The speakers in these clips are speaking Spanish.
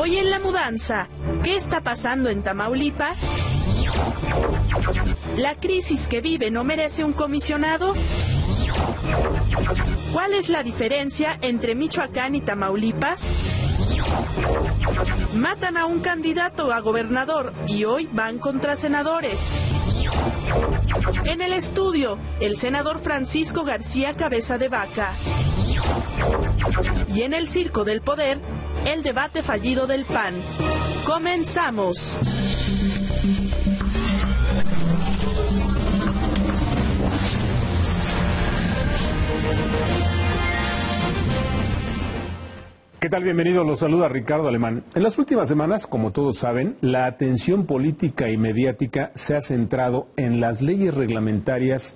Hoy en La Mudanza, ¿qué está pasando en Tamaulipas? ¿La crisis que vive no merece un comisionado? ¿Cuál es la diferencia entre Michoacán y Tamaulipas? Matan a un candidato a gobernador y hoy van contra senadores. En el estudio, el senador Francisco García Cabeza de Vaca. Y en el Circo del Poder, el debate fallido del PAN. ¡Comenzamos! ¿Qué tal? Bienvenidos, los saluda Ricardo Alemán. En las últimas semanas, como todos saben, la atención política y mediática se ha centrado en las leyes reglamentarias,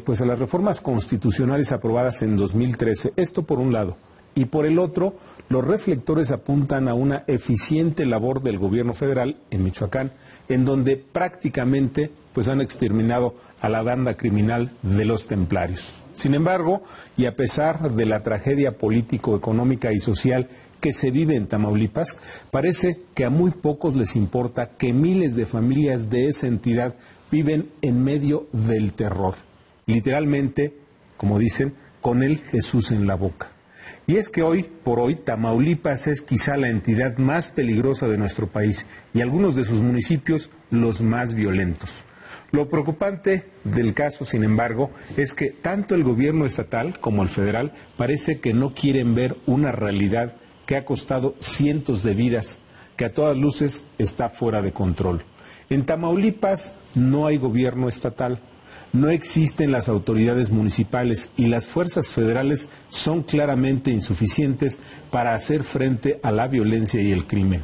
pues a las reformas constitucionales aprobadas en 2013. Esto por un lado. Y por el otro, los reflectores apuntan a una eficiente labor del gobierno federal en Michoacán, en donde prácticamente pues han exterminado a la banda criminal de los templarios. Sin embargo, y a pesar de la tragedia político, económica y social que se vive en Tamaulipas, parece que a muy pocos les importa que miles de familias de esa entidad viven en medio del terror. Literalmente, como dicen, con el Jesús en la boca. Y es que hoy por hoy Tamaulipas es quizá la entidad más peligrosa de nuestro país y algunos de sus municipios los más violentos. Lo preocupante del caso, sin embargo, es que tanto el gobierno estatal como el federal parece que no quieren ver una realidad que ha costado cientos de vidas, que a todas luces está fuera de control. En Tamaulipas no hay gobierno estatal, no existen las autoridades municipales y las fuerzas federales son claramente insuficientes para hacer frente a la violencia y el crimen.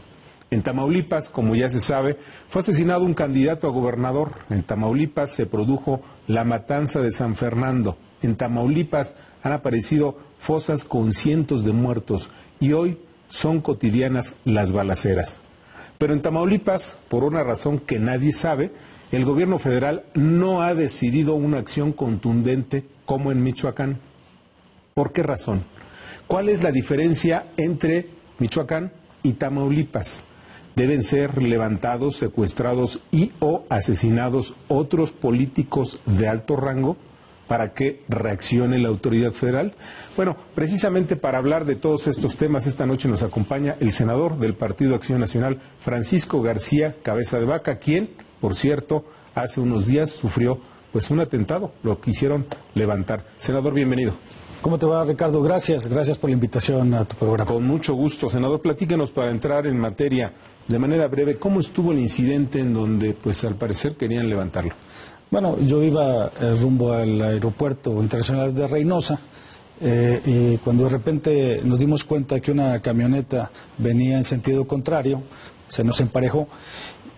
En Tamaulipas, como ya se sabe, fue asesinado un candidato a gobernador. En Tamaulipas se produjo la matanza de San Fernando. En Tamaulipas han aparecido fosas con cientos de muertos y hoy son cotidianas las balaceras. Pero en Tamaulipas, por una razón que nadie sabe, el gobierno federal no ha decidido una acción contundente como en Michoacán. ¿Por qué razón? ¿Cuál es la diferencia entre Michoacán y Tamaulipas? ¿Deben ser levantados, secuestrados y o asesinados otros políticos de alto rango para que reaccione la autoridad federal? Bueno, precisamente para hablar de todos estos temas, esta noche nos acompaña el senador del Partido Acción Nacional, Francisco García Cabeza de Vaca, quien, por cierto, hace unos días sufrió pues un atentado, lo quisieron levantar. Senador, bienvenido. ¿Cómo te va, Ricardo? Gracias por la invitación a tu programa. Con mucho gusto. Senador, platíquenos para entrar en materia de manera breve, ¿cómo estuvo el incidente en donde, pues al parecer, querían levantarlo? Bueno, yo iba rumbo al aeropuerto internacional de Reynosa y cuando de repente nos dimos cuenta que una camioneta venía en sentido contrario, se nos emparejó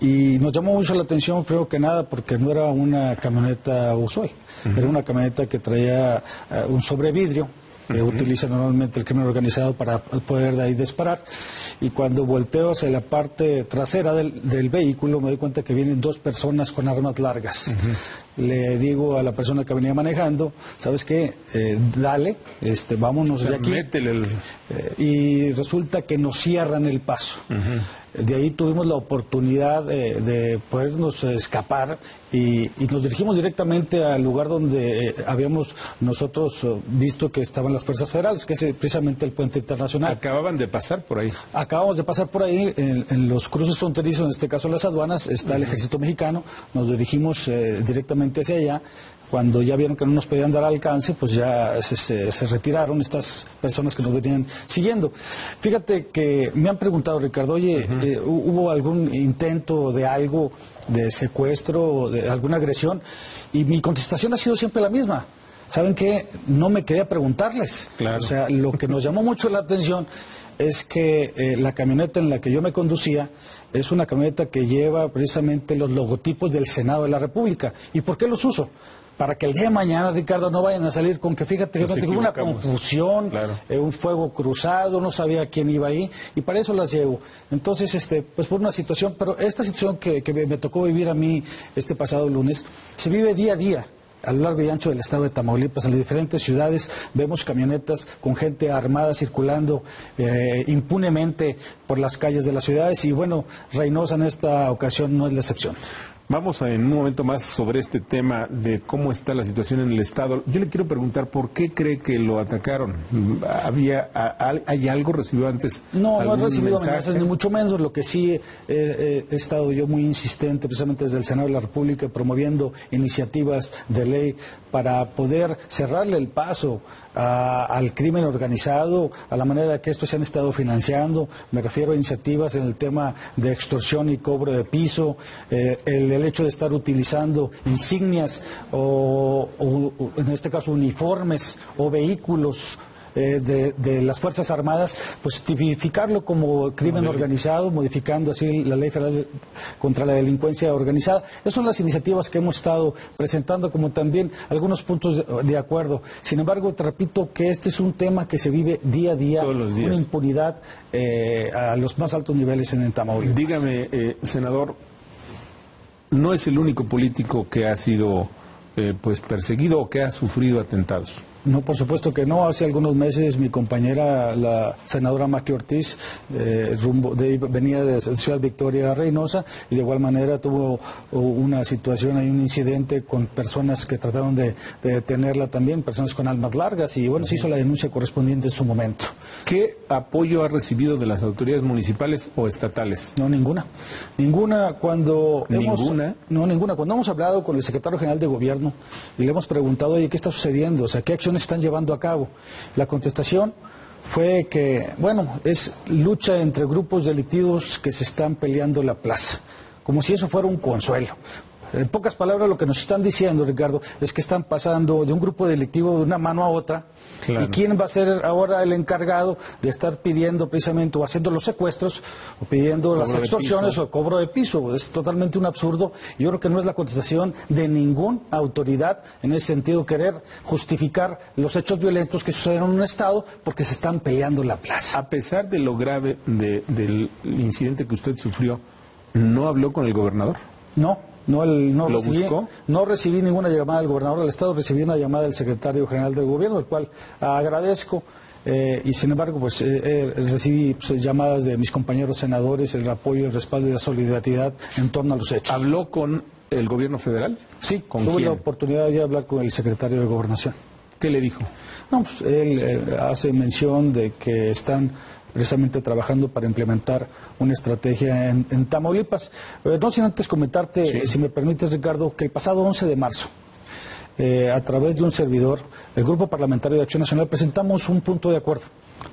y nos llamó mucho la atención, primero que nada, porque no era una camioneta Ushuaia, era una camioneta que traía un sobrevidrio, que utiliza normalmente el crimen organizado para poder de ahí disparar. Y cuando volteo hacia la parte trasera del vehículo, me doy cuenta que vienen dos personas con armas largas. Le digo a la persona que venía manejando, ¿sabes qué? Dale, vámonos de aquí. Y resulta que nos cierran el paso. De ahí tuvimos la oportunidad de podernos escapar y nos dirigimos directamente al lugar donde habíamos nosotros visto que estaban las fuerzas federales, que es precisamente el puente internacional. Acababan de pasar por ahí. Acabamos de pasar por ahí, en los cruces fronterizos, en este caso las aduanas, está el ejército mexicano, nos dirigimos directamente hacia allá. Cuando ya vieron que no nos podían dar alcance, pues ya se retiraron estas personas que nos venían siguiendo. Fíjate que me han preguntado, Ricardo, oye, ¿hubo algún intento de algo, de secuestro, de alguna agresión? Y mi contestación ha sido siempre la misma. ¿Saben qué? No me quedé a preguntarles. Claro. O sea, lo que nos llamó mucho la atención es que la camioneta en la que yo me conducía es una camioneta que lleva precisamente los logotipos del Senado de la República. ¿Y por qué los uso? Para que el día de mañana, Ricardo, no vayan a salir con que, fíjate, hubo una confusión, claro, un fuego cruzado, no sabía quién iba ahí, y para eso las llevo. Entonces, pues por una situación, pero esta situación que me tocó vivir a mí este pasado lunes, se vive día a día. a lo largo y ancho del estado de Tamaulipas, en las diferentes ciudades, vemos camionetas con gente armada circulando impunemente por las calles de las ciudades y bueno, Reynosa en esta ocasión no es la excepción. Vamos en un momento más sobre este tema de cómo está la situación en el Estado. Yo le quiero preguntar, ¿por qué cree que lo atacaron? ¿Hay algo? ¿Recibió antes No he recibido mensaje? amenazas, ni mucho menos. Lo que sí he estado yo muy insistente, precisamente desde el Senado de la República, promoviendo iniciativas de ley para poder cerrarle el paso al crimen organizado, a la manera que estos se han estado financiando. Me refiero a iniciativas en el tema de extorsión y cobro de piso, el hecho de estar utilizando insignias o en este caso uniformes o vehículos de las Fuerzas Armadas, pues tipificarlo como crimen organizado, modificando así la Ley Federal contra la Delincuencia Organizada. Esas son las iniciativas que hemos estado presentando, como también algunos puntos de acuerdo. Sin embargo, te repito que este es un tema que se vive día a día, todos los días. Una impunidad a los más altos niveles en Tamaulipas. Dígame, senador, no es el único político que ha sido pues perseguido o que ha sufrido atentados. No, por supuesto que no. Hace algunos meses mi compañera, la senadora Maqui Ortiz, venía de Ciudad Victoria a Reynosa y de igual manera tuvo una situación, hay un incidente con personas que trataron de detenerla también, personas con armas largas y bueno, se hizo la denuncia correspondiente en su momento. ¿Qué apoyo ha recibido de las autoridades municipales o estatales? No, ninguna. Ninguna. ¿Ninguna? No, ninguna. Cuando hemos hablado con el secretario general de Gobierno y le hemos preguntado, oye, ¿qué está sucediendo? O sea, ¿qué acciones están llevando a cabo? La contestación fue que, bueno, es lucha entre grupos delictivos que se están peleando la plaza, como si eso fuera un consuelo. En pocas palabras, lo que nos están diciendo, Ricardo, es que están pasando de un grupo delictivo de una mano a otra. Claro. ¿Y quién va a ser ahora el encargado de estar pidiendo precisamente o haciendo los secuestros o pidiendo las extorsiones o cobro de piso? Es totalmente un absurdo. Yo creo que no es la contestación de ninguna autoridad en ese sentido querer justificar los hechos violentos que sucedieron en un estado porque se están peleando la plaza. A pesar de lo grave del incidente que usted sufrió, ¿no habló con el gobernador? No recibí ninguna llamada del gobernador del estado, recibí una llamada del secretario general del gobierno, el cual agradezco, y sin embargo pues recibí llamadas de mis compañeros senadores, el apoyo, el respaldo y la solidaridad en torno a los hechos. ¿Habló con el gobierno federal? Sí, ¿Con tuve quién? la oportunidad de hablar con el secretario de Gobernación. ¿Qué le dijo? No, pues él hace mención de que están precisamente trabajando para implementar una estrategia en Tamaulipas. No sin antes comentarte, si me permites, Ricardo, que el pasado 11 de marzo, a través de un servidor, el Grupo Parlamentario de Acción Nacional, presentamos un punto de acuerdo,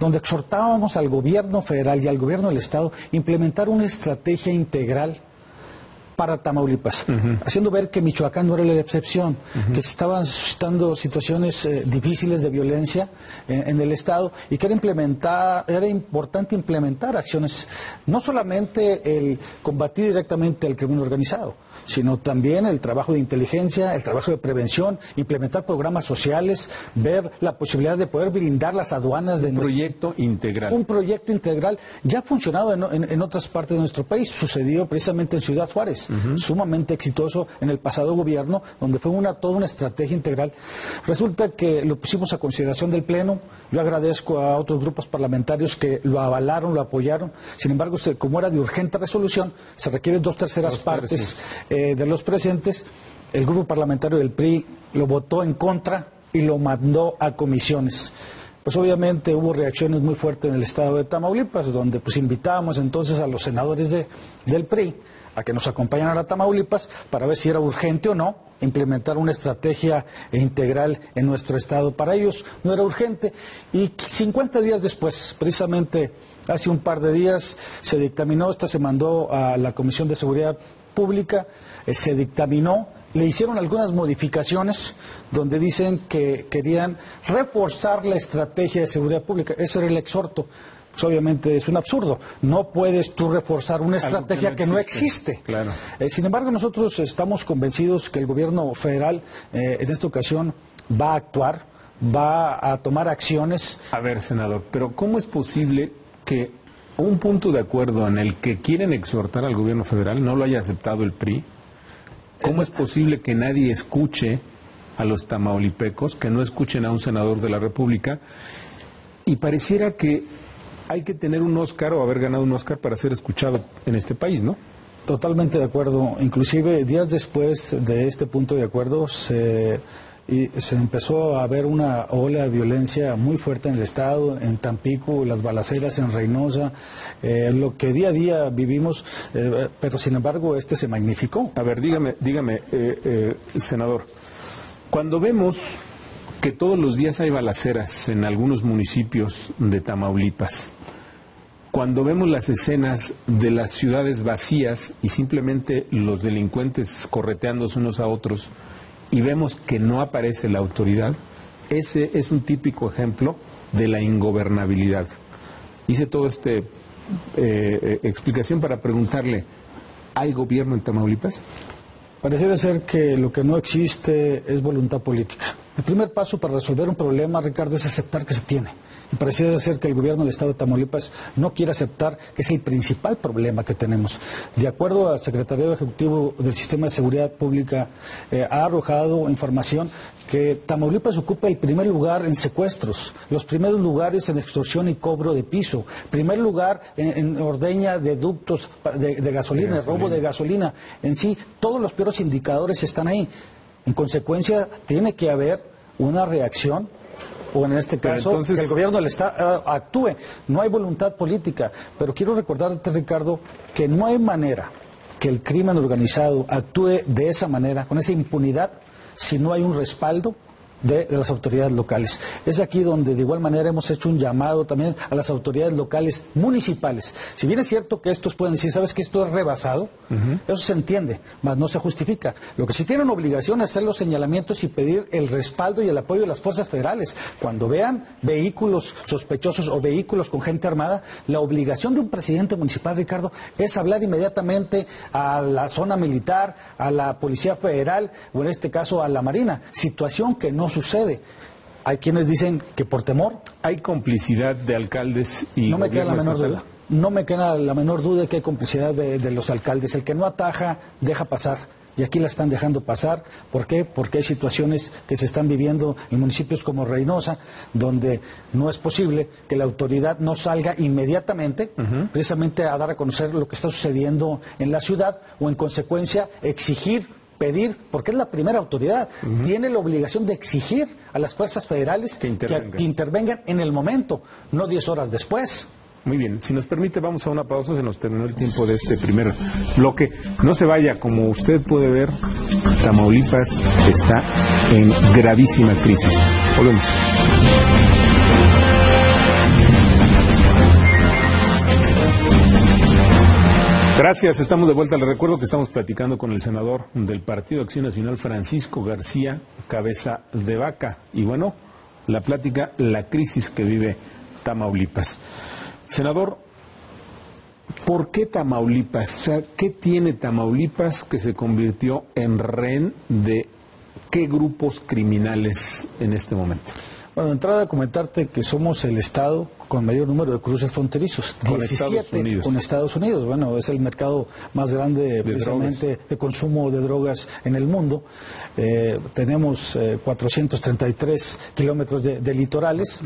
donde exhortábamos al gobierno federal y al gobierno del Estado a implementar una estrategia integral para Tamaulipas, haciendo ver que Michoacán no era la excepción, que se estaban suscitando situaciones difíciles de violencia en el Estado y que era importante implementar acciones, no solamente el combatir directamente al crimen organizado, sino también el trabajo de inteligencia, el trabajo de prevención, implementar programas sociales, ver la posibilidad de poder blindar las aduanas de un proyecto integral. Un proyecto integral ya ha funcionado en otras partes de nuestro país, sucedió precisamente en Ciudad Juárez, sumamente exitoso en el pasado gobierno, donde fue toda una estrategia integral. Resulta que lo pusimos a consideración del Pleno, yo agradezco a otros grupos parlamentarios que lo avalaron, lo apoyaron, sin embargo, como era de urgente resolución, se requieren 2/3 partes de los presentes. El grupo parlamentario del PRI lo votó en contra y lo mandó a comisiones. Pues obviamente hubo reacciones muy fuertes en el estado de Tamaulipas, donde pues invitábamos entonces a los senadores del PRI a que nos acompañaran a Tamaulipas para ver si era urgente o no implementar una estrategia integral en nuestro estado. Para ellos no era urgente y 50 días después, precisamente hace un par de días, se dictaminó, se mandó a la Comisión de Seguridad Pública, se dictaminó, le hicieron algunas modificaciones donde dicen que querían reforzar la estrategia de seguridad pública. Ese era el exhorto. Pues obviamente es un absurdo. No puedes tú reforzar una estrategia que no existe. Claro. Sin embargo, nosotros estamos convencidos que el gobierno federal en esta ocasión va a actuar, va a tomar acciones. A ver, senador, pero ¿cómo es posible que un punto de acuerdo en el que quieren exhortar al gobierno federal no lo haya aceptado el PRI? ¿Cómo es posible que nadie escuche a los tamaulipecos que no escuchen a un senador de la República, y pareciera que hay que tener un Oscar o haber ganado un Oscar para ser escuchado en este país, ¿no? Totalmente de acuerdo. Inclusive días después de este punto de acuerdo se empezó a ver una ola de violencia muy fuerte en el estado, en Tampico, las balaceras en Reynosa, lo que día a día vivimos, pero sin embargo se magnificó. A ver, dígame, senador, cuando vemos que todos los días hay balaceras en algunos municipios de Tamaulipas, cuando vemos las escenas de las ciudades vacías y simplemente los delincuentes correteándose unos a otros, y vemos que no aparece la autoridad, ese es un típico ejemplo de la ingobernabilidad. Hice toda esta explicación para preguntarle, ¿hay gobierno en Tamaulipas? Pareciera ser que lo que no existe es voluntad política. El primer paso para resolver un problema, Ricardo, es aceptar que se tiene. Y pareciera ser que el gobierno del Estado de Tamaulipas no quiere aceptar que es el principal problema que tenemos. De acuerdo al Secretariado Ejecutivo del Sistema de Seguridad Pública, ha arrojado información que Tamaulipas ocupa el primer lugar en secuestros, los primeros lugares en extorsión y cobro de piso, primer lugar en ordeña de ductos de gasolina, robo de gasolina. En sí, todos los peores indicadores están ahí. En consecuencia, tiene que haber una reacción, o en este caso, entonces, que el gobierno del Estado actúe. No hay voluntad política, pero quiero recordarte, Ricardo, que no hay manera que el crimen organizado actúe de esa manera, con esa impunidad, si no hay un respaldo de las autoridades locales. Es aquí donde de igual manera hemos hecho un llamado también a las autoridades locales municipales. Si bien es cierto que estos pueden decir, ¿sabes que esto es rebasado? Eso se entiende, mas no se justifica. Lo que sí tienen obligación es hacer los señalamientos y pedir el respaldo y el apoyo de las fuerzas federales. Cuando vean vehículos sospechosos o vehículos con gente armada, la obligación de un presidente municipal, Ricardo, es hablar inmediatamente a la zona militar, a la Policía Federal o en este caso a la Marina. Situación que no sucede. Hay quienes dicen que por temor. ¿Hay complicidad de alcaldes y no me queda la menor estatal? duda. No me queda la menor duda de que hay complicidad de los alcaldes. El que no ataja, deja pasar. Y aquí la están dejando pasar. ¿Por qué? Porque hay situaciones que se están viviendo en municipios como Reynosa, donde no es posible que la autoridad no salga inmediatamente, precisamente a dar a conocer lo que está sucediendo en la ciudad, o en consecuencia exigir, pedir, porque es la primera autoridad, tiene la obligación de exigir a las fuerzas federales que intervengan en el momento, no 10 horas después. Muy bien, si nos permite vamos a una pausa, se nos terminó el tiempo de este primer bloque. No se vaya, como usted puede ver, Tamaulipas está en gravísima crisis. Volvemos. Gracias, estamos de vuelta. Les recuerdo que estamos platicando con el senador del Partido Acción Nacional, Francisco García Cabeza de Vaca. Y bueno, la plática, la crisis que vive Tamaulipas. Senador, ¿por qué Tamaulipas? O sea, ¿qué tiene Tamaulipas que se convirtió en rehén de qué grupos criminales en este momento? Bueno, de entrada comentarte que somos el estado con mayor número de cruces fronterizos, con 17 Estados Unidos. Con Estados Unidos. Bueno, es el mercado más grande precisamente de consumo de drogas en el mundo. Tenemos 433 kilómetros de litorales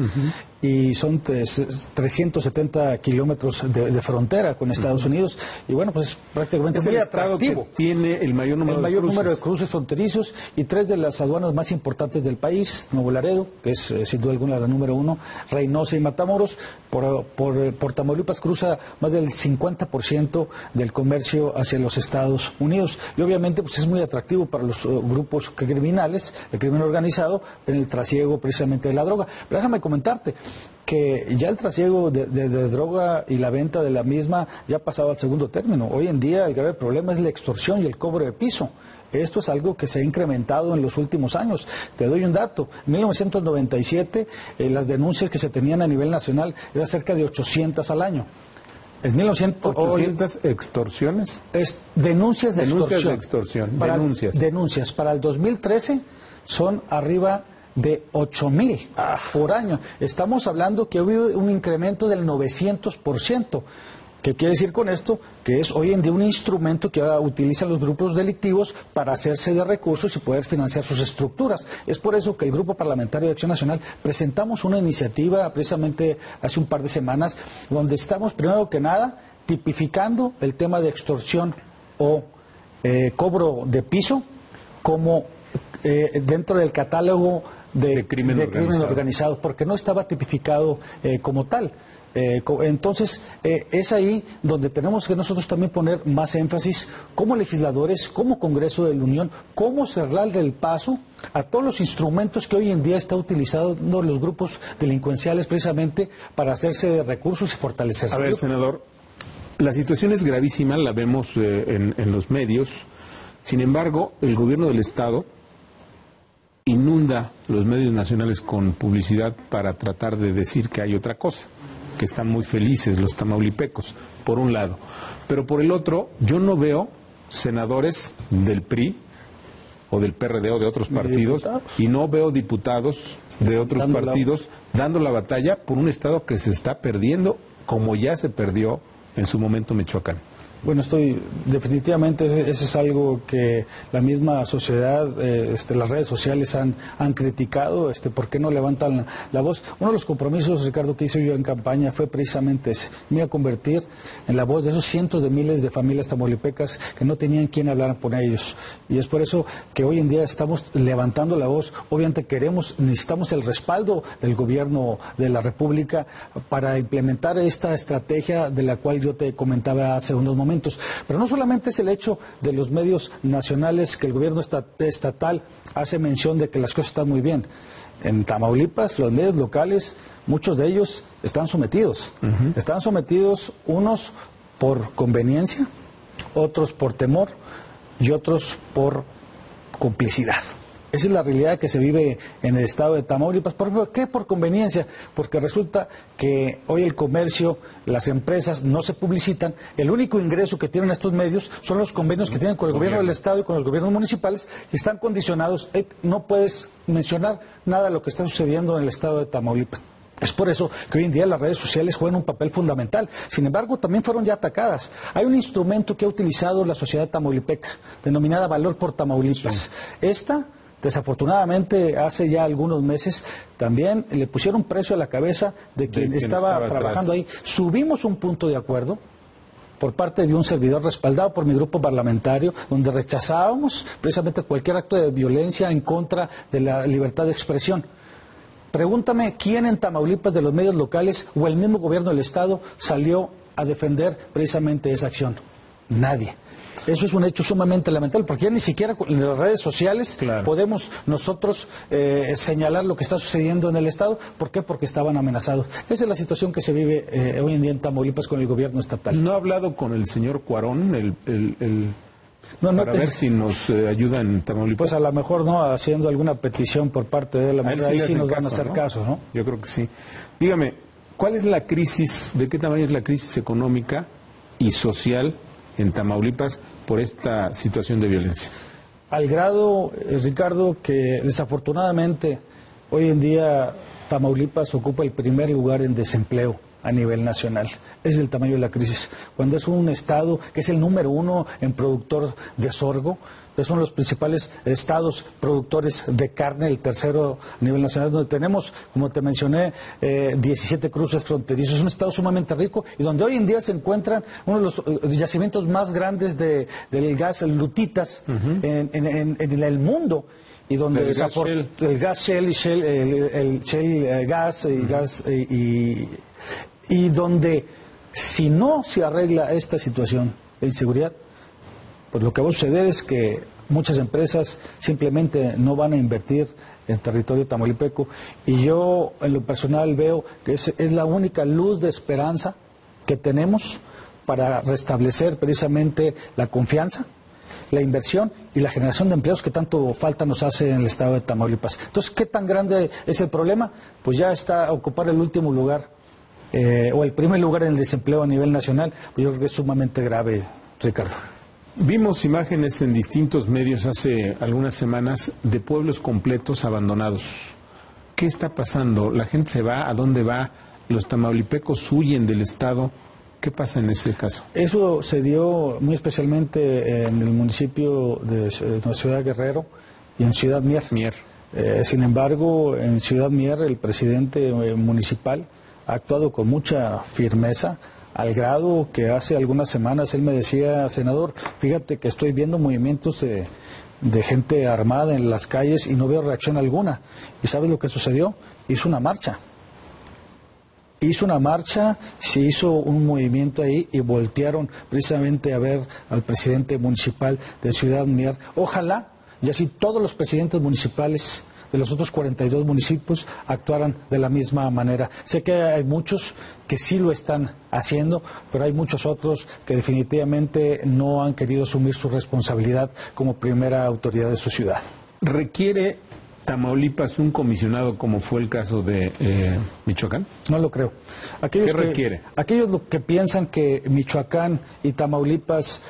y son 370 kilómetros de frontera con Estados Unidos. Y bueno, pues prácticamente es muy el estado atractivo. Que tiene el mayor número de cruces fronterizos y 3 de las aduanas más importantes del país: Nuevo Laredo, que es sin duda alguna la número 1, Reynosa y Matamoros. Por Tamaulipas cruza más del 50% del comercio hacia los Estados Unidos. Y obviamente pues es muy atractivo para los grupos criminales, el crimen organizado, en el trasiego precisamente de la droga. Pero déjame comentarte que ya el trasiego de droga y la venta de la misma ya ha pasado al segundo término. Hoy en día el grave problema es la extorsión y el cobro de piso. Esto es algo que se ha incrementado en los últimos años. Te doy un dato. En 1997 las denuncias que se tenían a nivel nacional eran cerca de 800 al año. En 800 extorsiones. Denuncias de extorsión. Denuncias. Para el 2013 son arriba de 8,000 por año. Estamos hablando que hubo un incremento del 900%. ¿Qué quiere decir con esto? Que es hoy en día un instrumento que utilizan los grupos delictivos para hacerse de recursos y poder financiar sus estructuras. Es por eso que el Grupo Parlamentario de Acción Nacional presentamos una iniciativa precisamente hace un par de semanas, donde estamos, primero que nada, tipificando el tema de extorsión o cobro de piso como dentro del catálogo de crimen organizado, porque no estaba tipificado como tal. Entonces, es ahí donde tenemos que nosotros también poner más énfasis como legisladores, como Congreso de la Unión, cómo cerrarle el paso a todos los instrumentos que hoy en día está utilizando los grupos delincuenciales precisamente para hacerse de recursos y fortalecerse. A ver, senador, la situación es gravísima, la vemos en los medios. Sin embargo, el gobierno del Estado inunda los medios nacionales con publicidad para tratar de decir que hay otra cosa, que están muy felices los tamaulipecos, por un lado. Pero por el otro, yo no veo senadores del PRI o del PRD o de otros partidos, y no veo diputados de otros partidos dando la batalla por un Estado que se está perdiendo, como ya se perdió en su momento Michoacán. Bueno, definitivamente eso es algo que la misma sociedad, las redes sociales han criticado, ¿por qué no levantan la voz? Uno de los compromisos, Ricardo, que hice yo en campaña fue precisamente ese, me iba a convertir en la voz de esos cientos de miles de familias tamaulipecas que no tenían quien hablar por ellos, y es por eso que hoy en día estamos levantando la voz. Obviamente necesitamos el respaldo del gobierno de la República para implementar esta estrategia de la cual yo te comentaba hace unos momentos. Pero no solamente es el hecho de los medios nacionales que el gobierno estatal hace mención de que las cosas están muy bien. En Tamaulipas, los medios locales, muchos de ellos están sometidos. Están sometidos unos por conveniencia, otros por temor y otros por complicidad. Esa es la realidad que se vive en el estado de Tamaulipas. ¿Por qué? Por conveniencia. Porque resulta que hoy el comercio, las empresas no se publicitan. El único ingreso que tienen estos medios son los convenios que tienen con el gobierno del estado y con los gobiernos municipales, y están condicionados. No puedes mencionar nada de lo que está sucediendo en el estado de Tamaulipas. Es por eso que hoy en día las redes sociales juegan un papel fundamental. Sin embargo, también fueron ya atacadas. Hay un instrumento que ha utilizado la sociedad tamaulipeca, denominada Valor por Tamaulipas. Esta, desafortunadamente, hace ya algunos meses también le pusieron precio a la cabeza de quien estaba trabajando ahí. Subimos un punto de acuerdo por parte de un servidor respaldado por mi grupo parlamentario, donde rechazábamos precisamente cualquier acto de violencia en contra de la libertad de expresión. Pregúntame quién en Tamaulipas de los medios locales o el mismo gobierno del Estado salió a defender precisamente esa acción. Nadie. Eso es un hecho sumamente lamentable, porque ya ni siquiera en las redes sociales podemos nosotros señalar lo que está sucediendo en el Estado. ¿Por qué? Porque estaban amenazados. Esa es la situación que se vive hoy en día en Tamaulipas con el gobierno estatal. ¿No ha hablado con el señor Cuarón, para ver si nos ayuda en Tamaulipas? Pues a lo mejor no, haciendo alguna petición por parte de él, ahí sí nos van a hacer caso, ¿no? Yo creo que sí. Dígame, ¿cuál es la crisis, de qué tamaño es la crisis económica y social en Tamaulipas por esta situación de violencia? Al grado, Ricardo, que desafortunadamente hoy en día Tamaulipas ocupa el primer lugar en desempleo a nivel nacional. Ese es el tamaño de la crisis. Cuando es un estado que es el número 1 en productor de sorgo, son los principales estados productores de carne, el tercero a nivel nacional, donde tenemos, como te mencioné, 17 cruces fronterizos. Es un estado sumamente rico y donde hoy en día se encuentran uno de los yacimientos más grandes del gas lutitas en el mundo. Y donde el gas Shell y Shell gas y donde, si no se arregla esta situación de inseguridad, pues lo que va a suceder es que muchas empresas simplemente no van a invertir en territorio tamaulipeco, y yo en lo personal veo que es la única luz de esperanza que tenemos para restablecer precisamente la confianza, la inversión y la generación de empleos que tanto falta nos hace en el estado de Tamaulipas. Entonces, ¿qué tan grande es el problema? Pues ya está a ocupar el último lugar, o el primer lugar en el desempleo a nivel nacional. Yo creo que es sumamente grave, Ricardo. Vimos imágenes en distintos medios hace algunas semanas de pueblos completos abandonados. ¿Qué está pasando? ¿La gente se va? ¿A dónde va? ¿Los tamaulipecos huyen del estado? ¿Qué pasa en ese caso? Eso se dio muy especialmente en el municipio de nuestra ciudad Guerrero y en Ciudad Mier. Sin embargo, en Ciudad Mier el presidente municipal ha actuado con mucha firmeza, al grado que hace algunas semanas él me decía: senador, fíjate que estoy viendo movimientos de gente armada en las calles y no veo reacción alguna. ¿Y sabes lo que sucedió? Hizo una marcha, se hizo un movimiento ahí y voltearon precisamente a ver al presidente municipal de Ciudad Mier. Ojalá, y así todos los presidentes municipales de los otros 42 municipios actuaran de la misma manera. Sé que hay muchos que sí lo están haciendo, pero hay muchos otros que definitivamente no han querido asumir su responsabilidad como primera autoridad de su ciudad. ¿Requiere Tamaulipas un comisionado como fue el caso de Michoacán? No lo creo. ¿Qué requiere? Aquellos que piensan que Michoacán y Tamaulipas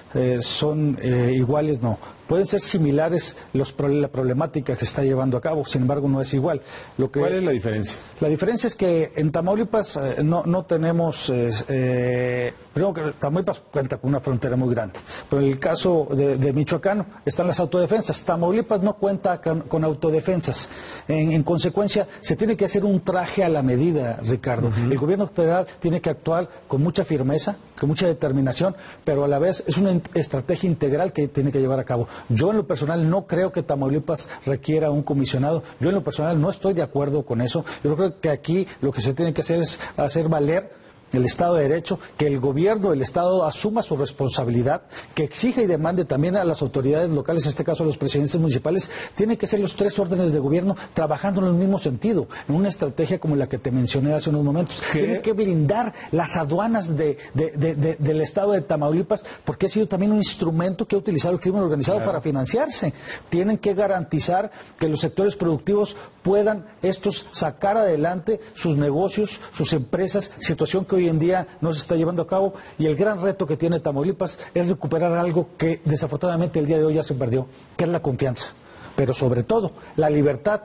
son iguales, no. Pueden ser similares la problemática que se está llevando a cabo, sin embargo no es igual. ¿Cuál es la diferencia? La diferencia es que en Tamaulipas no tenemos, primero que Tamaulipas cuenta con una frontera muy grande, pero en el caso de Michoacán están las autodefensas. Tamaulipas no cuenta con autodefensas. En consecuencia, se tiene que hacer un traje a la medida, Ricardo. El gobierno federal tiene que actuar con mucha firmeza, con mucha determinación, pero a la vez es una estrategia integral que tiene que llevar a cabo. Yo en lo personal no creo que Tamaulipas requiera un comisionado. Yo en lo personal no estoy de acuerdo con eso. Yo creo que aquí lo que se tiene que hacer es hacer valer el Estado de Derecho, que el gobierno del Estado asuma su responsabilidad, que exija y demande también a las autoridades locales, en este caso a los presidentes municipales. Tienen que ser los tres órdenes de gobierno trabajando en el mismo sentido, en una estrategia como la que te mencioné hace unos momentos. Tienen que blindar las aduanas del Estado de Tamaulipas, porque ha sido también un instrumento que ha utilizado el crimen organizado para financiarse. Tienen que garantizar que los sectores productivos puedan estos sacar adelante sus negocios, sus empresas, situación que hoy en día no se está llevando a cabo, y el gran reto que tiene Tamaulipas es recuperar algo que desafortunadamente el día de hoy ya se perdió, que es la confianza, pero sobre todo la libertad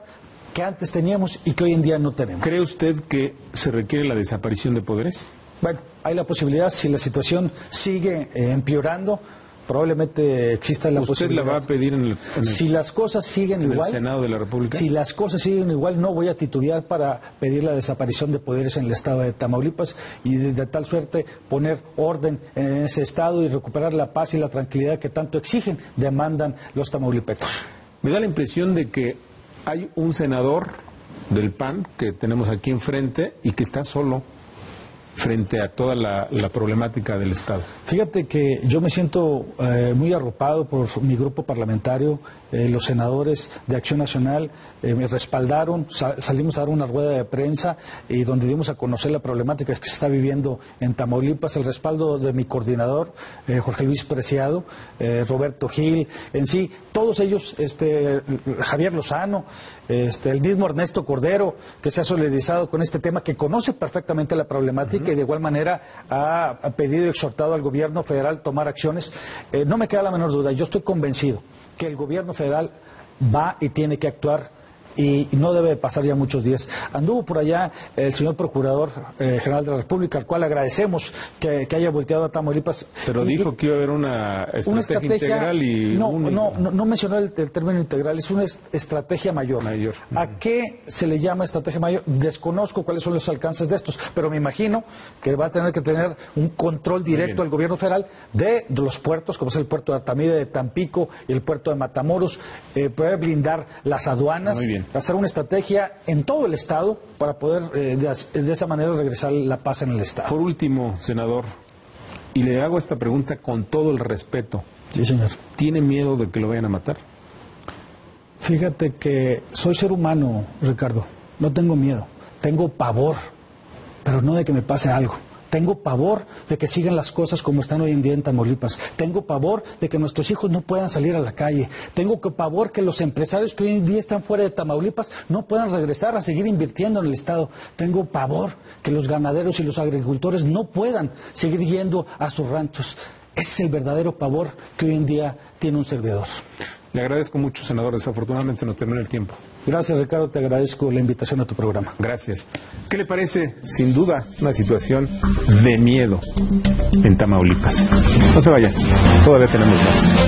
que antes teníamos y que hoy en día no tenemos. ¿Cree usted que se requiere la desaparición de poderes? Bueno, hay la posibilidad, si la situación sigue empeorando, probablemente exista la posibilidad. ¿Usted la va a pedir si las cosas siguen igual, el Senado de la República? Si las cosas siguen igual, no voy a titubear para pedir la desaparición de poderes en el estado de Tamaulipas y de tal suerte poner orden en ese estado y recuperar la paz y la tranquilidad que tanto exigen, demandan los tamaulipecos. Me da la impresión de que hay un senador del PAN que tenemos aquí enfrente y que está solo frente a toda la problemática del Estado. Fíjate que yo me siento muy arropado por mi grupo parlamentario. Los senadores de Acción Nacional me respaldaron, salimos a dar una rueda de prensa y donde dimos a conocer la problemática que se está viviendo en Tamaulipas, el respaldo de mi coordinador, Jorge Luis Preciado, Roberto Gil, en sí, todos ellos, Javier Lozano, el mismo Ernesto Cordero, que se ha solidarizado con este tema, que conoce perfectamente la problemática y de igual manera ha pedido y exhortado al gobierno federal tomar acciones. No me queda la menor duda, yo estoy convencido que el gobierno federal va y tiene que actuar y no debe pasar ya muchos días. Anduvo por allá el señor Procurador General de la República, al cual agradecemos que haya volteado a Tamaulipas. Pero dijo que iba a haber una estrategia integral y no mencionó el término integral, es una estrategia mayor. ¿A qué se le llama estrategia mayor? Desconozco cuáles son los alcances de estos, pero me imagino que va a tener que tener un control directo al gobierno federal de los puertos, como es el puerto de Artamida, de Tampico y el puerto de Matamoros, poder blindar las aduanas. Muy bien. Hacer una estrategia en todo el Estado para poder de esa manera regresar la paz en el Estado. Por último, senador, y le hago esta pregunta con todo el respeto. Sí, señor. ¿Tiene miedo de que lo vayan a matar? Fíjate que soy ser humano, Ricardo. No tengo miedo. Tengo pavor, pero no de que me pase algo. Tengo pavor de que sigan las cosas como están hoy en día en Tamaulipas. Tengo pavor de que nuestros hijos no puedan salir a la calle. Tengo pavor que los empresarios que hoy en día están fuera de Tamaulipas no puedan regresar a seguir invirtiendo en el Estado. Tengo pavor que los ganaderos y los agricultores no puedan seguir yendo a sus ranchos. Ese es el verdadero pavor que hoy en día tiene un servidor. Le agradezco mucho, senador. Desafortunadamente se nos terminó el tiempo. Gracias, Ricardo. Te agradezco la invitación a tu programa. Gracias. ¿Qué le parece? Sin duda, una situación de miedo en Tamaulipas. No se vaya. Todavía tenemos más.